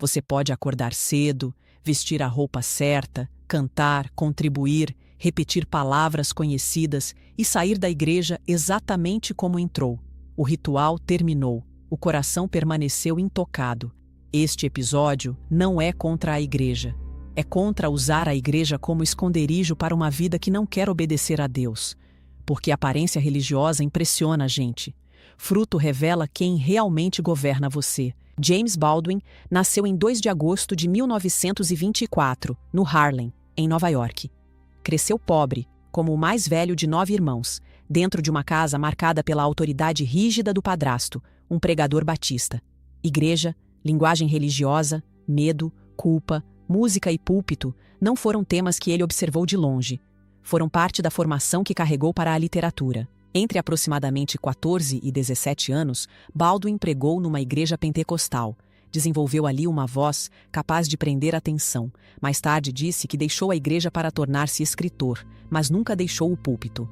Você pode acordar cedo, vestir a roupa certa, cantar, contribuir, repetir palavras conhecidas e sair da igreja exatamente como entrou. O ritual terminou. O coração permaneceu intocado. Este episódio não é contra a igreja. É contra usar a igreja como esconderijo para uma vida que não quer obedecer a Deus. Porque a aparência religiosa impressiona a gente. Fruto revela quem realmente governa você. James Baldwin nasceu em 2 de agosto de 1924, no Harlem, em Nova York. Cresceu pobre, como o mais velho de 9 irmãos, dentro de uma casa marcada pela autoridade rígida do padrasto, um pregador batista. Igreja, linguagem religiosa, medo, culpa, música e púlpito não foram temas que ele observou de longe. Foram parte da formação que carregou para a literatura. Entre aproximadamente 14 e 17 anos, Baldwin pregou numa igreja pentecostal. Desenvolveu ali uma voz capaz de prender a atenção. Mais tarde disse que deixou a igreja para tornar-se escritor, mas nunca deixou o púlpito.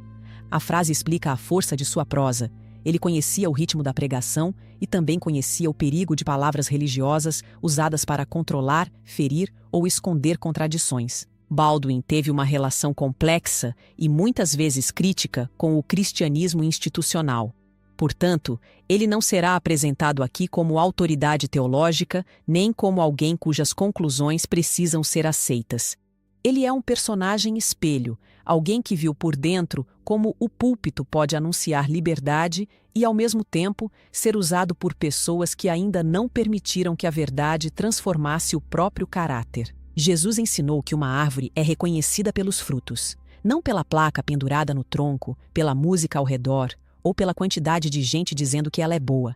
A frase explica a força de sua prosa. Ele conhecia o ritmo da pregação e também conhecia o perigo de palavras religiosas usadas para controlar, ferir ou esconder contradições. Baldwin teve uma relação complexa e muitas vezes crítica com o cristianismo institucional. Portanto, ele não será apresentado aqui como autoridade teológica, nem como alguém cujas conclusões precisam ser aceitas. Ele é um personagem espelho, alguém que viu por dentro como o púlpito pode anunciar liberdade e, ao mesmo tempo, ser usado por pessoas que ainda não permitiram que a verdade transformasse o próprio caráter. Jesus ensinou que uma árvore é reconhecida pelos frutos, não pela placa pendurada no tronco, pela música ao redor ou pela quantidade de gente dizendo que ela é boa.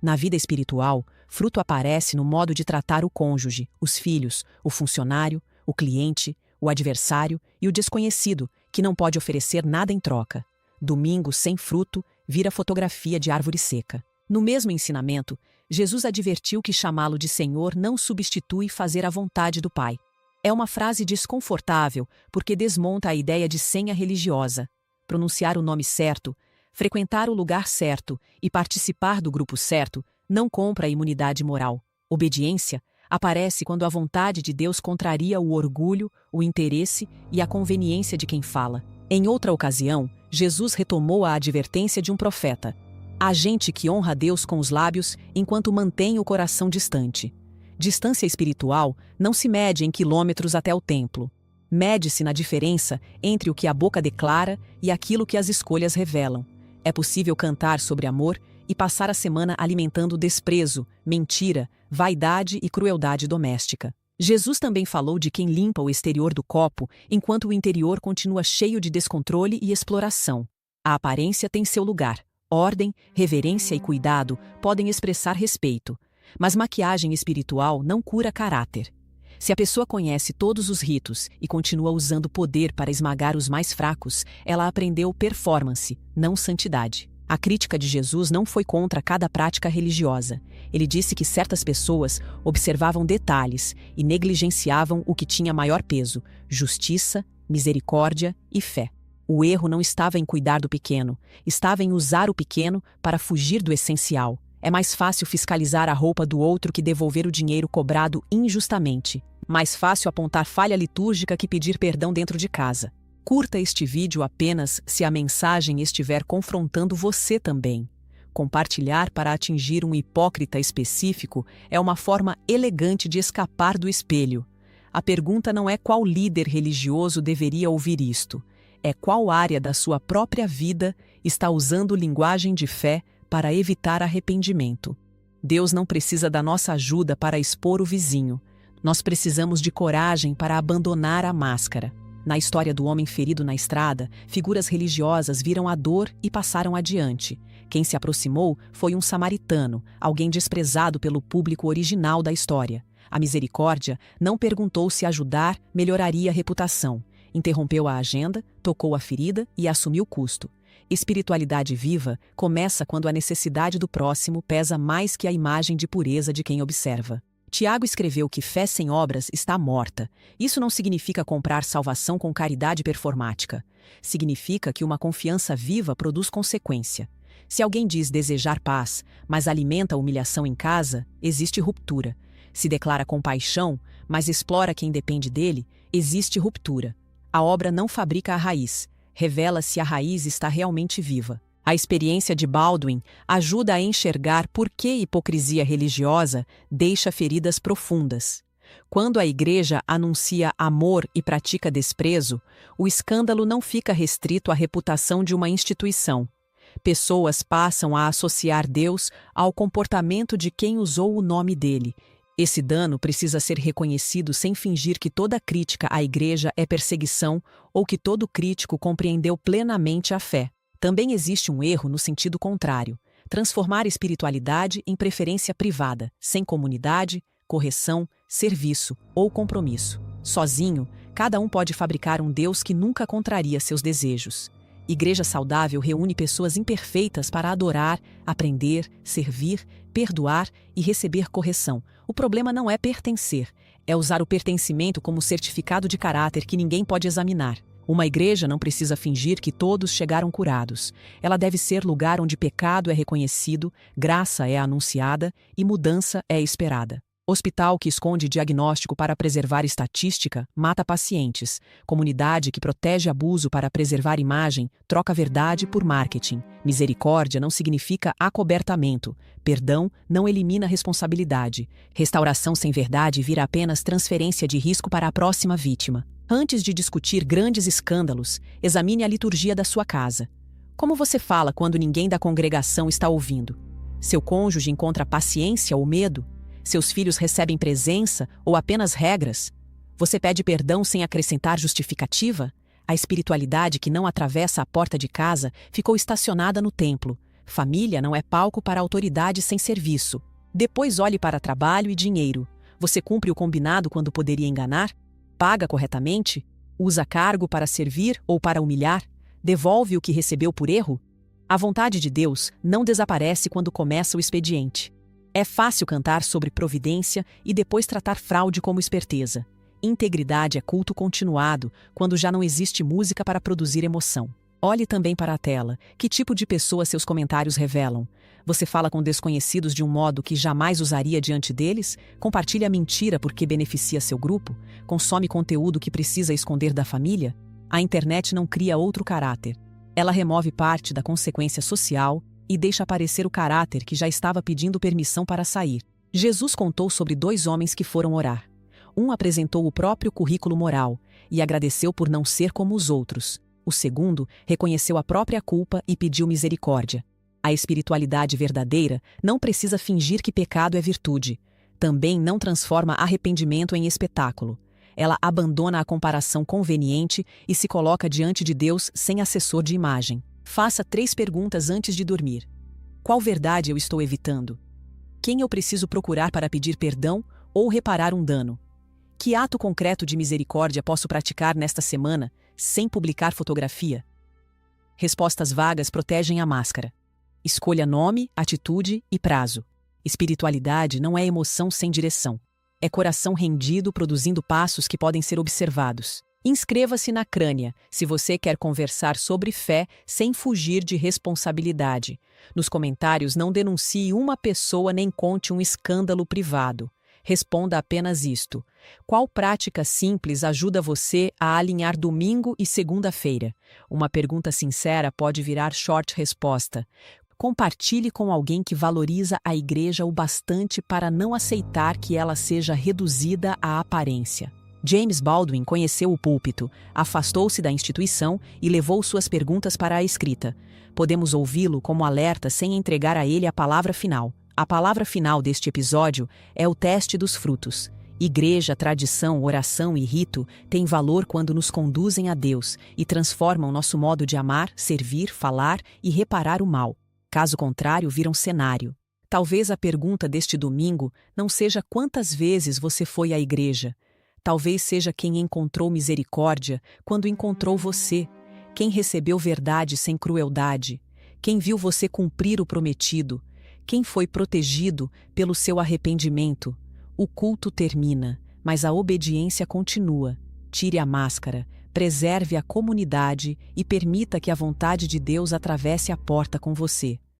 Na vida espiritual, fruto aparece no modo de tratar o cônjuge, os filhos, o funcionário, o cliente, o adversário e o desconhecido, que não pode oferecer nada em troca. Domingo sem fruto vira fotografia de árvore seca. No mesmo ensinamento, Jesus advertiu que chamá-lo de Senhor não substitui fazer a vontade do Pai. É uma frase desconfortável porque desmonta a ideia de senha religiosa. Pronunciar o nome certo, frequentar o lugar certo e participar do grupo certo não compra a imunidade moral. Obediência aparece quando a vontade de Deus contraria o orgulho, o interesse e a conveniência de quem fala. Em outra ocasião, Jesus retomou a advertência de um profeta. Há gente que honra a Deus com os lábios enquanto mantém o coração distante. Distância espiritual não se mede em quilômetros até o templo. Mede-se na diferença entre o que a boca declara e aquilo que as escolhas revelam. É possível cantar sobre amor e passar a semana alimentando desprezo, mentira, vaidade e crueldade doméstica. Jesus também falou de quem limpa o exterior do copo enquanto o interior continua cheio de descontrole e exploração. A aparência tem seu lugar. Ordem, reverência e cuidado podem expressar respeito, mas maquiagem espiritual não cura caráter. Se a pessoa conhece todos os ritos e continua usando poder para esmagar os mais fracos, ela aprendeu performance, não santidade. A crítica de Jesus não foi contra cada prática religiosa. Ele disse que certas pessoas observavam detalhes e negligenciavam o que tinha maior peso: justiça, misericórdia e fé. O erro não estava em cuidar do pequeno, estava em usar o pequeno para fugir do essencial. É mais fácil fiscalizar a roupa do outro que devolver o dinheiro cobrado injustamente. Mais fácil apontar falha litúrgica que pedir perdão dentro de casa. Curta este vídeo apenas se a mensagem estiver confrontando você também. Compartilhar para atingir um hipócrita específico é uma forma elegante de escapar do espelho. A pergunta não é qual líder religioso deveria ouvir isto. É qual área da sua própria vida está usando linguagem de fé para evitar arrependimento. Deus não precisa da nossa ajuda para expor o vizinho. Nós precisamos de coragem para abandonar a máscara. Na história do homem ferido na estrada, figuras religiosas viram a dor e passaram adiante. Quem se aproximou foi um samaritano, alguém desprezado pelo público original da história. A misericórdia não perguntou se ajudar melhoraria a reputação. Interrompeu a agenda, tocou a ferida e assumiu o custo. Espiritualidade viva começa quando a necessidade do próximo pesa mais que a imagem de pureza de quem observa. Tiago escreveu que fé sem obras está morta. Isso não significa comprar salvação com caridade performática. Significa que uma confiança viva produz consequência. Se alguém diz desejar paz, mas alimenta a humilhação em casa, existe ruptura. Se declara compaixão, mas explora quem depende dele, existe ruptura. A obra não fabrica a raiz, revela se a raiz está realmente viva. A experiência de Baldwin ajuda a enxergar por que a hipocrisia religiosa deixa feridas profundas. Quando a igreja anuncia amor e pratica desprezo, o escândalo não fica restrito à reputação de uma instituição. Pessoas passam a associar Deus ao comportamento de quem usou o nome dele. Esse dano precisa ser reconhecido sem fingir que toda crítica à igreja é perseguição ou que todo crítico compreendeu plenamente a fé. Também existe um erro no sentido contrário: transformar espiritualidade em preferência privada, sem comunidade, correção, serviço ou compromisso. Sozinho, cada um pode fabricar um Deus que nunca contraria seus desejos. Igreja saudável reúne pessoas imperfeitas para adorar, aprender, servir, perdoar e receber correção. O problema não é pertencer, é usar o pertencimento como certificado de caráter que ninguém pode examinar. Uma igreja não precisa fingir que todos chegaram curados. Ela deve ser lugar onde pecado é reconhecido, graça é anunciada e mudança é esperada. Hospital que esconde diagnóstico para preservar estatística, mata pacientes. Comunidade que protege abuso para preservar imagem, troca verdade por marketing. Misericórdia não significa acobertamento. Perdão não elimina responsabilidade. Restauração sem verdade vira apenas transferência de risco para a próxima vítima. Antes de discutir grandes escândalos, examine a liturgia da sua casa. Como você fala quando ninguém da congregação está ouvindo? Seu cônjuge encontra paciência ou medo? Seus filhos recebem presença ou apenas regras? Você pede perdão sem acrescentar justificativa? A espiritualidade que não atravessa a porta de casa ficou estacionada no templo. Família não é palco para autoridade sem serviço. Depois olhe para trabalho e dinheiro. Você cumpre o combinado quando poderia enganar? Paga corretamente? Usa cargo para servir ou para humilhar? Devolve o que recebeu por erro? A vontade de Deus não desaparece quando começa o expediente. É fácil cantar sobre providência e depois tratar fraude como esperteza. Integridade é culto continuado, quando já não existe música para produzir emoção. Olhe também para a tela. Que tipo de pessoa seus comentários revelam? Você fala com desconhecidos de um modo que jamais usaria diante deles? Compartilha mentira porque beneficia seu grupo? Consome conteúdo que precisa esconder da família? A internet não cria outro caráter. Ela remove parte da consequência social e deixa aparecer o caráter que já estava pedindo permissão para sair. Jesus contou sobre 2 homens que foram orar. Um apresentou o próprio currículo moral e agradeceu por não ser como os outros. O segundo reconheceu a própria culpa e pediu misericórdia. A espiritualidade verdadeira não precisa fingir que pecado é virtude. Também não transforma arrependimento em espetáculo. Ela abandona a comparação conveniente e se coloca diante de Deus sem assessor de imagem. Faça 3 perguntas antes de dormir. Qual verdade eu estou evitando? Quem eu preciso procurar para pedir perdão ou reparar um dano? Que ato concreto de misericórdia posso praticar nesta semana, sem publicar fotografia? Respostas vagas protegem a máscara. Escolha nome, atitude e prazo. Espiritualidade não é emoção sem direção. É coração rendido produzindo passos que podem ser observados. Inscreva-se na Crânia, se você quer conversar sobre fé sem fugir de responsabilidade. Nos comentários não denuncie uma pessoa nem conte um escândalo privado. Responda apenas isto: qual prática simples ajuda você a alinhar domingo e segunda-feira? Uma pergunta sincera pode virar short resposta. Compartilhe com alguém que valoriza a igreja o bastante para não aceitar que ela seja reduzida à aparência. James Baldwin conheceu o púlpito, afastou-se da instituição e levou suas perguntas para a escrita. Podemos ouvi-lo como alerta sem entregar a ele a palavra final. A palavra final deste episódio é o teste dos frutos. Igreja, tradição, oração e rito têm valor quando nos conduzem a Deus e transformam nosso modo de amar, servir, falar e reparar o mal. Caso contrário, viram cenário. Talvez a pergunta deste domingo não seja quantas vezes você foi à igreja. Talvez seja quem encontrou misericórdia quando encontrou você, quem recebeu verdade sem crueldade, quem viu você cumprir o prometido, quem foi protegido pelo seu arrependimento. O culto termina, mas a obediência continua. Tire a máscara, preserve a comunidade e permita que a vontade de Deus atravesse a porta com você.